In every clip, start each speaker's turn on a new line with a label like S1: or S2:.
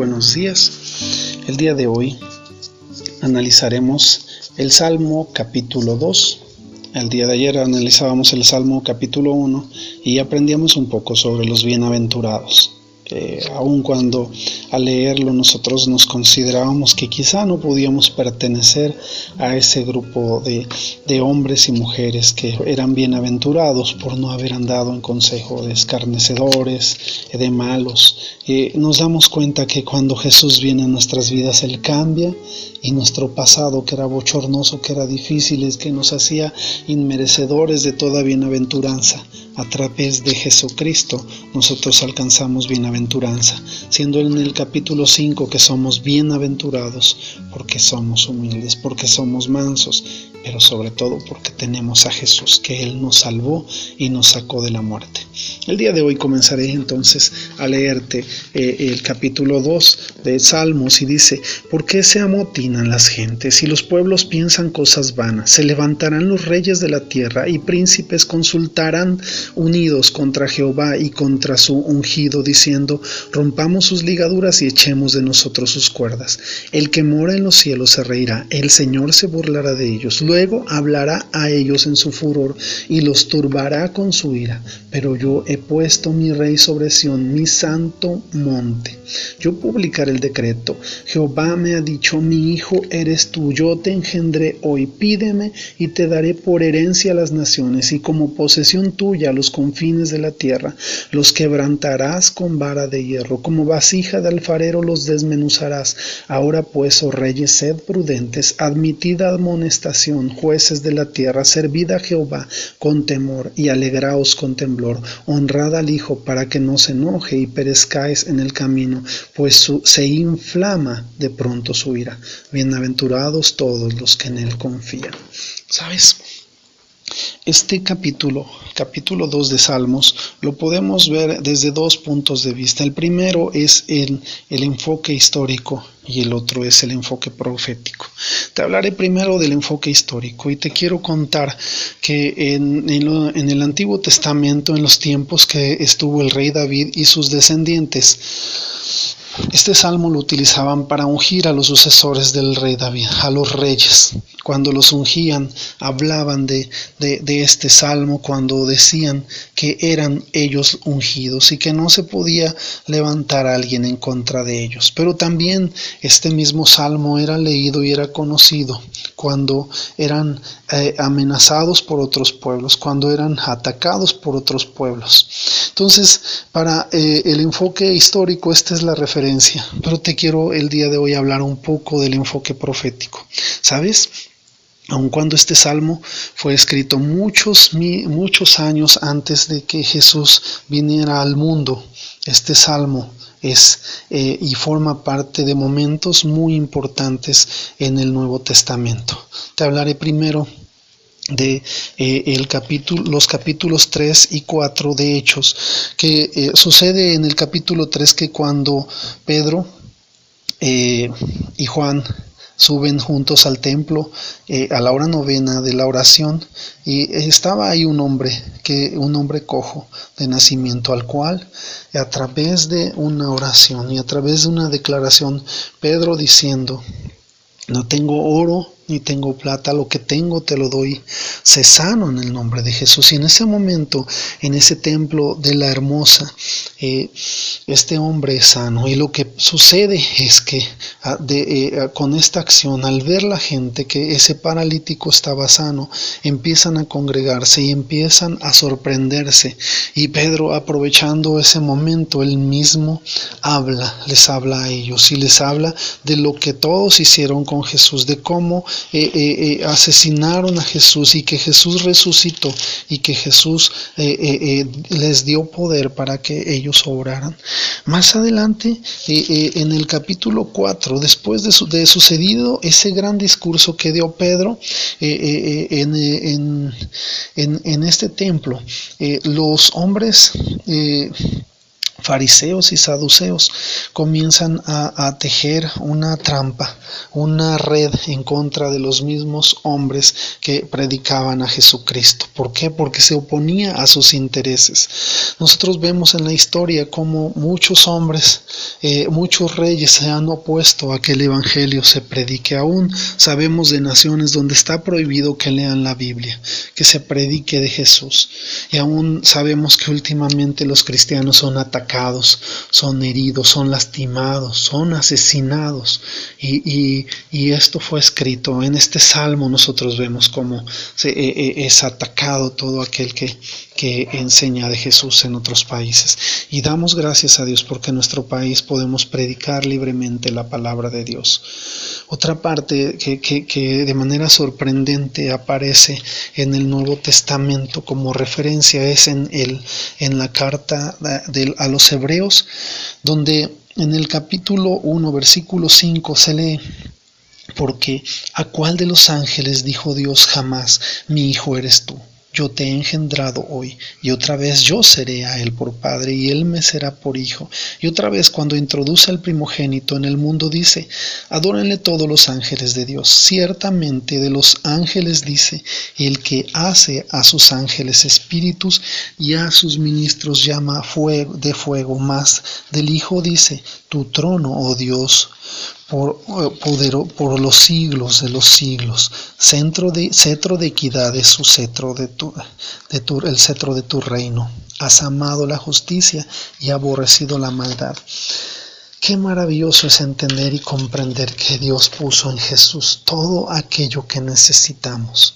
S1: buenos días. El día de hoy analizaremos el Salmo capítulo 2. El día de ayer analizábamos el Salmo capítulo 1 y aprendíamos un poco sobre los bienaventurados. Aun cuando al leerlo nosotros nos considerábamos que quizá no podíamos pertenecer a ese grupo de hombres y mujeres que eran bienaventurados por no haber andado en consejo de escarnecedores, de malos. Nos damos cuenta que cuando Jesús viene a nuestras vidas, Él cambia y nuestro pasado, que era bochornoso, que era difícil, que nos hacía inmerecedores de toda bienaventuranza, a través de Jesucristo nosotros alcanzamos bienaventuranza, siendo en el capítulo 5 que somos bienaventurados porque somos humildes, porque somos mansos, pero sobre todo porque tenemos a Jesús, que Él nos salvó y nos sacó de la muerte. El día de hoy comenzaré entonces a leerte el capítulo 2 de Salmos y dice: ¿por qué se amotinan las gentes y los pueblos piensan cosas vanas? Se levantarán los reyes de la tierra y príncipes consultarán unidos contra Jehová y contra su ungido, diciendo: rompamos sus ligaduras y echemos de nosotros sus cuerdas. El que mora en los cielos se reirá, el Señor se burlará de ellos. Luego hablará a ellos en su furor y los turbará con su ira. Pero yo he puesto mi rey sobre Sión, mi santo monte. Yo publicaré el decreto. Jehová me ha dicho: mi hijo eres tú, yo te engendré hoy. Pídeme y te daré por herencia a las naciones y como posesión tuya los confines de la tierra. Los quebrantarás con vara de hierro, como vasija de alfarero los desmenuzarás. Ahora pues, oh reyes, sed prudentes, admitid amonestación, jueces de la tierra, servid a Jehová con temor y alegraos con temblor. Honrad al Hijo para que no se enoje y perezcáis en el camino, pues se inflama de pronto su ira. Bienaventurados todos los que en Él confían. ¿Sabes? Este capítulo 2 de Salmos, lo podemos ver desde dos puntos de vista. El primero es el enfoque histórico y el otro es el enfoque profético. Te hablaré primero del enfoque histórico y te quiero contar que en el Antiguo Testamento, en los tiempos que estuvo el rey David y sus descendientes, este salmo lo utilizaban para ungir a los sucesores del rey David, a los reyes. Cuando los ungían, hablaban de este salmo cuando decían que eran ellos ungidos y que no se podía levantar a alguien en contra de ellos. Pero también este mismo salmo era leído y era conocido cuando eran amenazados por otros pueblos, cuando eran atacados por otros pueblos. Entonces, para el enfoque histórico, esta es la referencia, pero te quiero el día de hoy hablar un poco del enfoque profético. ¿Sabes? Aun cuando este salmo fue escrito muchos años antes de que Jesús viniera al mundo, este salmo es y forma parte de momentos muy importantes en el Nuevo Testamento. Te hablaré primero de los capítulos 3 y 4 de Hechos, que sucede en el capítulo 3 que cuando Pedro y Juan suben juntos al templo a la hora novena de la oración, y estaba ahí un hombre cojo de nacimiento, al cual a través de una oración y a través de una declaración, Pedro diciendo: no tengo oro ni tengo plata, lo que tengo te lo doy, sé sano en el nombre de Jesús. Y en ese momento, en ese templo de la Hermosa, este hombre es sano. Y lo que sucede es que con esta acción, al ver la gente que ese paralítico estaba sano, empiezan a congregarse y empiezan a sorprenderse. Y Pedro, aprovechando ese momento, él mismo les habla a ellos y les habla de lo que todos hicieron con Jesús, de cómo asesinaron a Jesús y que Jesús resucitó y que Jesús les dio poder para que ellos obraran. Más adelante, en el capítulo 4, después de sucedido ese gran discurso que dio Pedro en este templo, los hombres fariseos y saduceos comienzan a tejer una trampa, una red en contra de los mismos hombres que predicaban a Jesucristo. ¿Por qué? Porque se oponía a sus intereses. Nosotros vemos en la historia cómo muchos hombres, muchos reyes se han opuesto a que el evangelio se predique. Aún sabemos de naciones donde está prohibido que lean la Biblia, que se predique de Jesús. Y aún sabemos que últimamente los cristianos son atacados, son heridos, son lastimados, son asesinados. Y esto fue escrito en este salmo. Nosotros vemos cómo es atacado todo aquel que enseña de Jesús en otros países. Y damos gracias a Dios porque en nuestro país podemos predicar libremente la palabra de Dios. Otra parte que de manera sorprendente aparece en el Nuevo Testamento como referencia es en la carta a los Hebreos, donde en el capítulo 1, versículo 5 se lee: porque ¿a cuál de los ángeles dijo Dios jamás, mi hijo eres tú? Yo te he engendrado hoy, y otra vez yo seré a él por padre, y él me será por hijo. Y otra vez cuando introduce al primogénito en el mundo dice: adórenle todos los ángeles de Dios. Ciertamente de los ángeles dice: el que hace a sus ángeles espíritus y a sus ministros llama de fuego. Más del Hijo dice: tu trono, oh Dios, por los siglos de los siglos. Cetro de equidad es su cetro el cetro de tu reino. Has amado la justicia y aborrecido la maldad. Qué maravilloso es entender y comprender que Dios puso en Jesús todo aquello que necesitamos.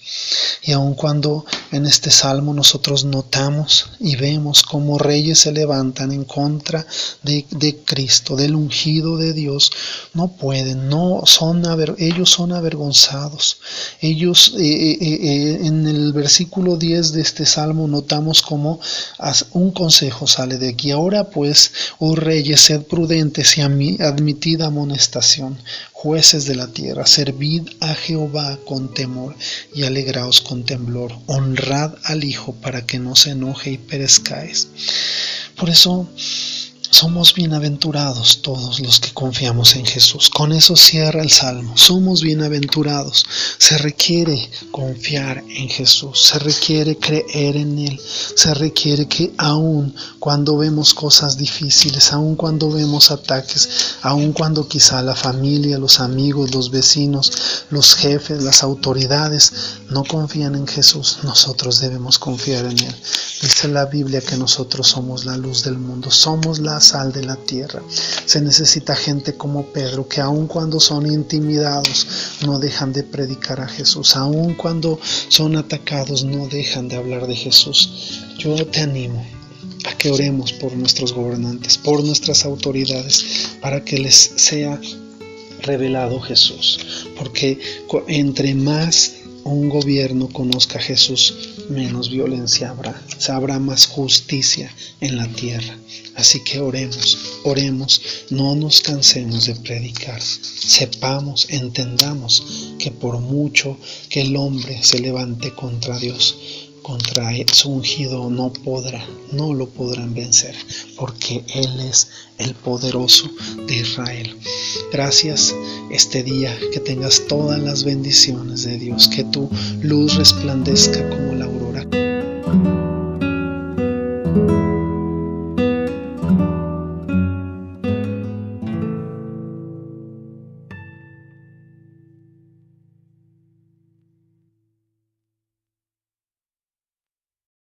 S1: Y aun cuando en este salmo nosotros notamos y vemos cómo reyes se levantan en contra de Cristo, del ungido de Dios, no pueden, ellos son avergonzados. Ellos, en el versículo 10 de este salmo notamos cómo un consejo sale de aquí. Ahora pues, oh reyes, sed prudentes y admitid amonestación. Jueces de la tierra, servid a Jehová con temor y alegraos con temblor. Honrad al Hijo para que no se enoje y perezcáis. Por eso somos bienaventurados todos los que confiamos en Jesús. Con eso cierra el Salmo. Somos bienaventurados. Se requiere confiar en Jesús. Se requiere creer en Él. Se requiere que aun cuando vemos cosas difíciles, aun cuando vemos ataques, aun cuando quizá la familia, los amigos, los vecinos, los jefes, las autoridades no confían en Jesús, nosotros debemos confiar en Él. Dice la Biblia que nosotros somos la luz del mundo. Somos la sal de la tierra. Se necesita gente como Pedro que aun cuando son intimidados no dejan de predicar a Jesús, aun cuando son atacados no dejan de hablar de Jesús. Yo te animo a que oremos por nuestros gobernantes, por nuestras autoridades, para que les sea revelado Jesús, porque entre más un gobierno conozca a Jesús, menos violencia habrá más justicia en la tierra. Así que oremos, no nos cansemos de predicar. Sepamos, entendamos que por mucho que el hombre se levante contra Dios, contra su ungido, no lo podrán vencer, porque Él es el poderoso de Israel. Gracias este día, que tengas todas las bendiciones de Dios, que tu luz resplandezca como